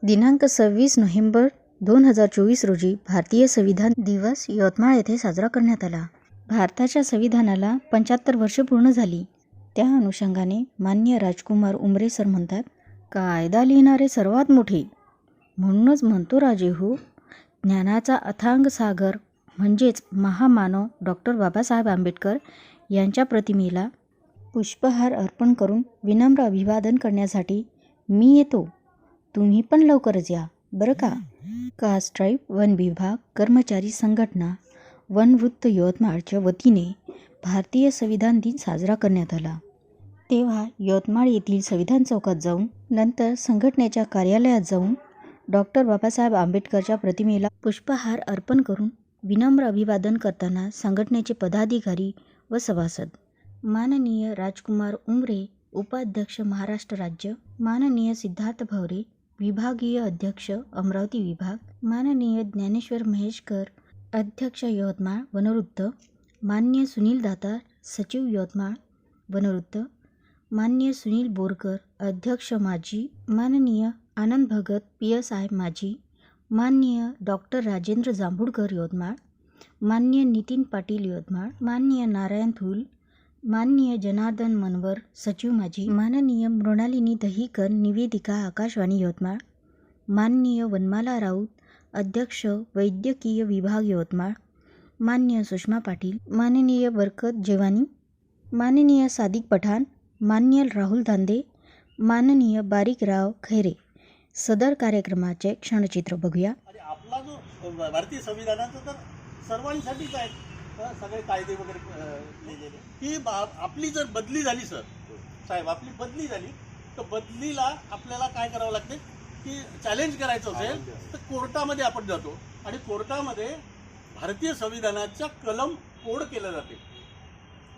दिनांक 26 नोव्हेंबर 2024 रोजी भारतीय संविधान दिवस यवतमाळ येथे साजरा करण्यात आला. भारताच्या संविधानाला 75 वर्षे पूर्ण झाली. त्या अनुषंगाने माननीय राजकुमार उमरे सर म्हणतात, कायदा लिहिणारे सर्वात मोठे. म्हणूनच म्हणतो राजे हो, ज्ञानाचा अथांग सागर म्हणजेच महामानव डॉक्टर बाबासाहेब आंबेडकर यांच्या प्रतिमेला पुष्पहार अर्पण करून विनम्र अभिवादन करण्यासाठी मी येतो. तुम्ही पण लवकरच या बरं का. कास्ट ट्राईब वन विभाग कर्मचारी संघटना वनवृत्त यवतमाळच्या वतीने भारतीय संविधान दिन साजरा करण्यात आला. तेव्हा यवतमाळ येथील संविधान चौकात जाऊन नंतर संघटनेच्या कार्यालयात जाऊन डॉक्टर बाबासाहेब आंबेडकरच्या प्रतिमेला पुष्पहार अर्पण करून विनम्र अभिवादन करताना संघटनेचे पदाधिकारी व सभासद माननीय राजकुमार उमरे उपाध्यक्ष महाराष्ट्र राज्य, माननीय सिद्धार्थ भवरे विभागीय अध्यक्ष अमरावती विभाग, माननीय ज्ञानेश्वर महेशकर अध्यक्ष यवतमाळ वनवृत्त, माननीय सुनील दातार सचिव यवतमाळ वनवृत्त, माननीय सुनील बोरकर अध्यक्ष माजी, माननीय आनंद भगत PSI माजी, माननीय डॉक्टर राजेंद्र जांभूळकर यवतमाळ, माननीय नितीन पाटील यवतमाळ, माननीय नारायण थूल, माननीय जनार्दन मनवर सचिव माजी, माननीय मृणालिनी दहीकर निवेदिका आकाशवाणी यवतमाळ, माननीय वनमाला राऊत अध्यक्ष वैद्यकीय विभाग यवतमाळ, माननीय सुषमा पाटील, माननीय बरकत जेवानी, माननीय सादिक पठाण, माननीय राहुल दांदे, माननीय बारीकराव खैरे. सदर कार्यक्रमाचे क्षणचित्र बघूया. आपला जो भारतीय संविधानाचं तर सर्वांसाठीच आहे. सगळे कायदे वगैरे लिहिलेले की आपली जर बदली झाली साहेब आपली बदली झाली तर बदलीला आपल्याला काय करावं लागते की चॅलेंज करायचं असेल तर कोर्टामध्ये आपण जातो आणि कोर्टामध्ये भारतीय संविधानाच्या कलम कोड केलं जाते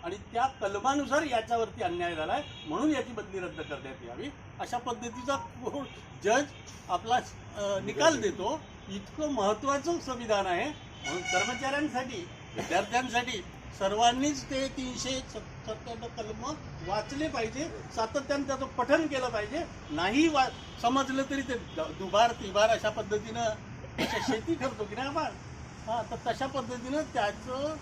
आणि त्या कलमानुसार याच्यावरती अन्याय झाला आहे म्हणून याची बदली रद्द करण्यात यावी अशा पद्धतीचा जज आपला निकाल देतो. इतकं महत्त्वाचं संविधान आहे म्हणून कर्मचाऱ्यांसाठी विद्यार्थ्यांसाठी सर्वांनीच ते 397 कलम वाचले पाहिजे, सातत्याने त्याचं पठण केलं पाहिजे. नाही समजलं तरी ते दुबार तिबार अशा पद्धतीनं शेती करतो की नाही आपण, तर तशा पद्धतीनं त्याचं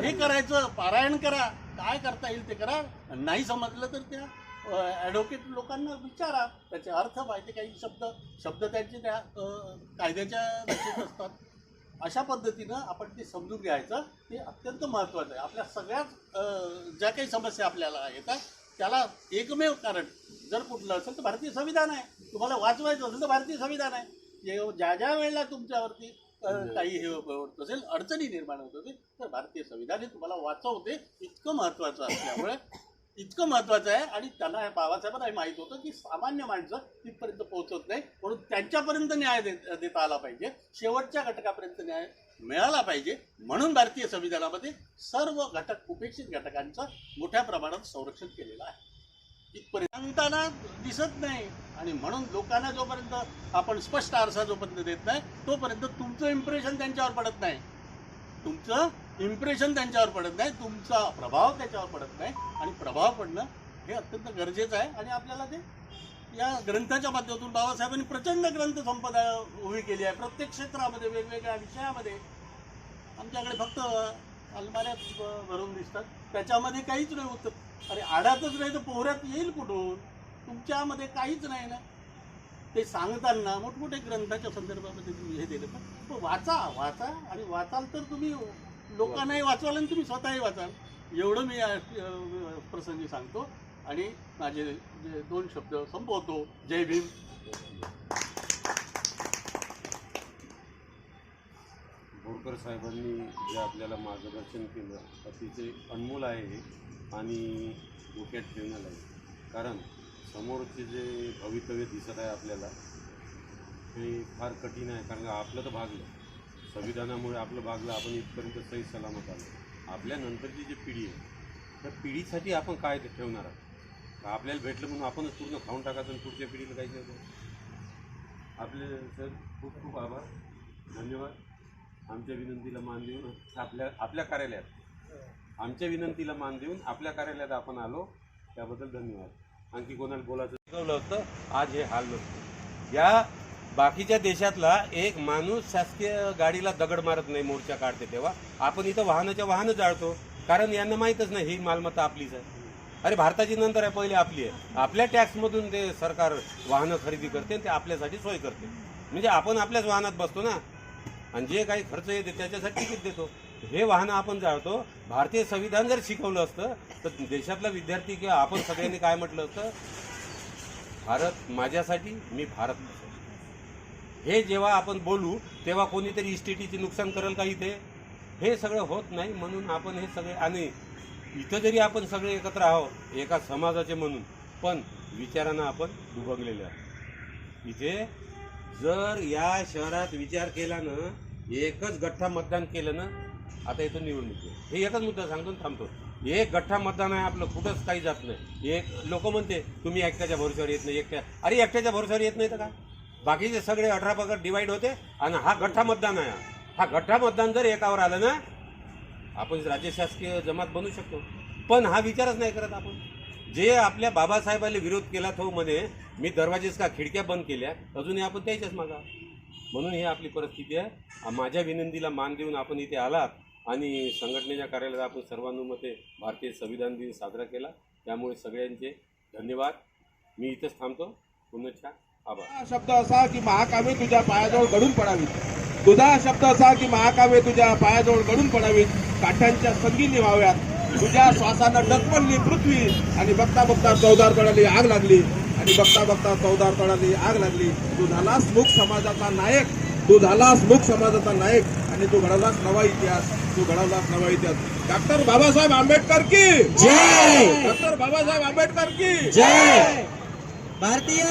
हे करायचं, पारायण करा, काय करता येईल ते करा. नाही समजलं तर त्या ॲडव्होकेट लोकांना विचारा, त्याचे अर्थ पाहिजे, काही शब्द त्यांचे त्या कायद्याच्या रचनेत असतात. अशा पद्धतीनं आपण ते समजून घ्यायचं, ते अत्यंत महत्त्वाचं आहे. आपल्या सगळ्याच ज्या काही समस्या आपल्याला येतात त्याला एकमेव कारण जर कुठलं असेल तर भारतीय संविधान आहे. तुम्हाला वाचवायचं असेल तर भारतीय संविधान आहे. ज्या ज्या वेळेला तुमच्यावरती काही हे होत असेल, अडचणी निर्माण होत असेल तर भारतीय संविधान हे तुम्हाला वाचवते. इतकं महत्त्वाचं असल्यामुळे इतकं महत्त्वाचं आहे आणि त्यांना बाबासाहेबांना माहीत होतं की सामान्य माणसं तिथपर्यंत पोहोचत नाही म्हणून त्यांच्यापर्यंत न्याय देता आला पाहिजे, शेवटच्या घटकापर्यंत न्याय मिळाला पाहिजे. म्हणून भारतीय संविधानामध्ये सर्व घटक उपेक्षित घटकांचं मोठ्या प्रमाणात संरक्षण केलेलं आहे. इथपर्यंत सांगताना दिसत नाही आणि म्हणून लोकांना जोपर्यंत आपण स्पष्ट आरसा जोपर्यंत देत नाही तोपर्यंत तुमचं इम्प्रेशन त्यांच्यावर पडत नाही, तुमचं इम्प्रेशन त्यांच्यावर पडत नाही, तुमचा प्रभाव त्याच्यावर पडत नाही. आणि प्रभाव पडणं हे अत्यंत गरजेचं आहे आणि आपल्याला ते या ग्रंथाच्या माध्यमातून बाबासाहेबांनी प्रचंड ग्रंथसंपदा उभी केली आहे. प्रत्येक क्षेत्रामध्ये वेगवेगळ्या विषयामध्ये आमच्याकडे फक्त अलमाऱ्यात भरून दिसतात, त्याच्यामध्ये काहीच नाही होतं. अरे आड्यातच नाही तर पोहऱ्यात येईल कुठून, तुमच्यामध्ये काहीच नाही ना. ते सांगताना मोठमोठे ग्रंथाच्या संदर्भामध्ये तुम्ही हे दिलं तर वाचा आणि वाचाल तर तुम्ही लोकांनाही वाचवाल आणि तुम्ही स्वतःही वाचाल. एवढं मी प्रसंगी सांगतो आणि माझे 2 शब्द संपवतो. जय भीम. बोरकर साहेबांनी जे आपल्याला मार्गदर्शन केलं अतिशय अनमोल आहे हे आणि डोक्यात ठेवण्याला आहे. कारण समोरचे जे भवितव्य दिसत आहे आपल्याला ते फार कठीण आहे. कारण आपलं तर भागलं, संविधानामुळे आपलं भागलं, आपण इथपर्यंत सही सलामत आलो. आपल्या नंतरची जी पिढी आहे त्या पिढीसाठी आपण काय ठेवणार आहोत. आपल्याला भेटलं म्हणून आपणच पूर्ण खाऊन टाकायचं आणि पुढच्या पिढीला काहीच नाही. आपले सर खूप खूप आभार, धन्यवाद. आमच्या विनंतीला मान देऊन आपल्या कार्यालयात आमच्या विनंतीला मान देऊन आपल्या कार्यालयात आपण आलो त्याबद्दल धन्यवाद. आणखी कोणाला बोलायचं शिकवलं होतं आज हे हाल नसतं. या बाकीच्या देशातला एक माणूस शासकीय गाडीला दगड मारत नाही मोर्चा काढते तेव्हा. आपण इथं वाहनं जाळतो, कारण यांना माहीतच नाही ही मालमत्ता आपलीच आहे. अरे भारताची नंतर आहे, पहिले आपली आहे. आपल्या टॅक्समधून ते सरकार वाहनं खरेदी करते आणि ते आपल्यासाठी सोय करते. म्हणजे आपण आपल्याच वाहनात बसतो ना, आणि जे काही खर्च येते त्याच्यासाठी तिकीट देतो. हे वाहनं आपण जाळतो. भारतीय संविधान जर शिकवलं असतं तर देशातला विद्यार्थी किंवा आपण सगळ्यांनी काय म्हटलं असतं, भारत माझ्यासाठी, मी भारत माझ्यासाठी. हे जेव्हा आपण बोलू तेव्हा कोणीतरी इस्टेटीचे नुकसान करेल का इथे? हे सगळं होत नाही. म्हणून आपण हे सगळे, आणि इथं जरी आपण सगळे एकत्र आहोत एका समाजाचे म्हणून, पण विचारानं आपण दुभंगलेले आहोत. इथे जर या शहरात विचार केला ना, एकच गठ्ठा मतदान केलं ना, आता इथं निवडणूक आहे, हे एकच मुद्दा सांगतो आणि थांबतो. एक गठ्ठा मतदान आहे आपलं, कुठंच काही जात नाही. एक लोक म्हणते तुम्ही एकट्याच्या भरोश्यावर येत नाही, अरे एकट्याच्या भरोश्यावर येत नाही तर काय? बाकीचे सगळे 18 पगड डिवाइड होते आणि हा गठ्ठा मतदान आहे. हा गठ्ठा मतदान जर एकावर आलं ना, आपण राज्य शासकीय जमात बनू शकतो. पण हा विचारच नाही करत आपण. जे आपल्या बाबासाहेबांनी विरोध केला तो म्हणे मी दरवाजेच का खिडक्या बंद केल्या, अजूनही आपण त्याच्याच मागा. म्हणून ही आपली परिस्थिती आहे. माझ्या विनंतीला मान देऊन आपण इथे आलात आणि संघटनेच्या कार्यालयात आपण सर्वानुमते भारतीय संविधान दिन साजरा केला. त्यामुळे सगळ्यांचे धन्यवाद. मी इथेच थांबतो. पुनश्च आभार. शब्द असा की महाकाव्य तुझ्या पायाजवळ घडून पडावी. तुझा शब्द असा की महाकाव्य तुझ्या पायाजवळ घडून पडावी. काठ्यांच्या संगीनी व्हाव्यात. तुझ्या श्वासानं डगमगली पृथ्वी आणि बघता बघता चौदार तळाली आग लागली. आणि बघता बघता चौदार तळाली आग लागली. तू झालास मूक समाजाचा नायक. तू झालास मूक समाजाचा नायक आणि तू घडवलास नवा इतिहास. तू घडवलास नवा इतिहास. डॉक्टर बाबासाहेब आंबेडकर की जय. डॉक्टर बाबासाहेब आंबेडकर की जय. भारतीय